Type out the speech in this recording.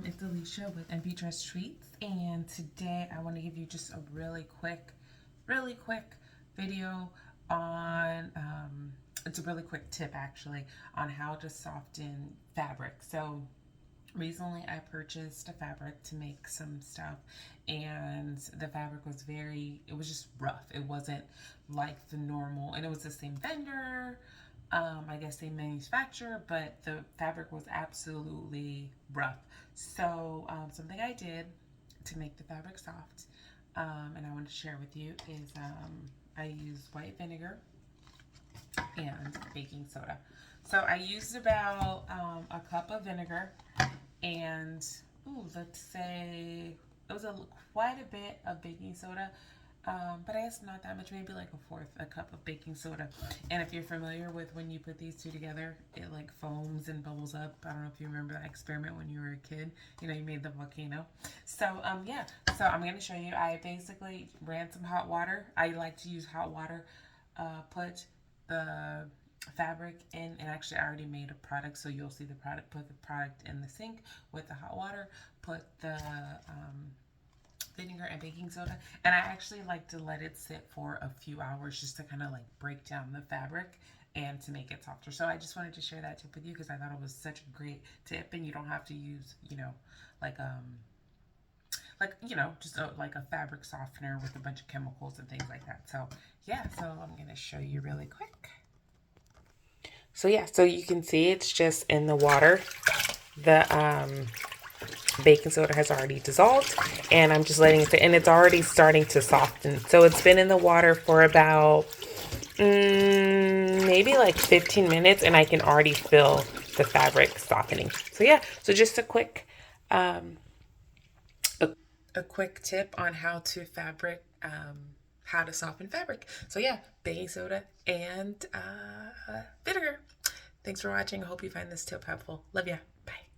It's Alicia with NPTressTreats, and today I want to give you just a really quick video on, it's a really quick tip actually, on how to soften fabric. So recently I purchased a fabric to make some stuff, and the fabric was it was just rough. It wasn't like the normal, and it was the same vendor, I guess same manufacturer, but the fabric was absolutely rough. So something I did to make the fabric soft, and I want to share with you is I used white vinegar and baking soda. So I used about a cup of vinegar and, let's say it was quite a bit of baking soda, but I guess not that much, maybe like a cup of baking soda. And if you're familiar with when you put these two together, it like foams and bubbles up. I don't know if you remember that experiment when you were a kid. You know, you made the volcano. So yeah. So I'm gonna show you. I basically ran some hot water. I like to use hot water. Put the fabric in, and actually I already made a product, so you'll see the product. Put the product in the sink with the hot water. Put the vinegar and baking soda, and I actually like to let it sit for a few hours just to kind of like break down the fabric and to make it softer. So I just wanted to share that tip with you because I thought it was such a great tip, and you don't have to use, like just like a fabric softener with a bunch of chemicals and things like that. So yeah, so I'm gonna show you really quick. So yeah, so you can see it's just in the water. The baking soda has already dissolved, and I'm just letting it sit, and it's already starting to soften. So it's been in the water for about maybe like 15 minutes, and I can already feel the fabric softening. So yeah, so just a quick a quick tip on how to soften fabric. So yeah, baking soda and vinegar. Thanks for watching. I hope you find this tip helpful. Love ya. Bye.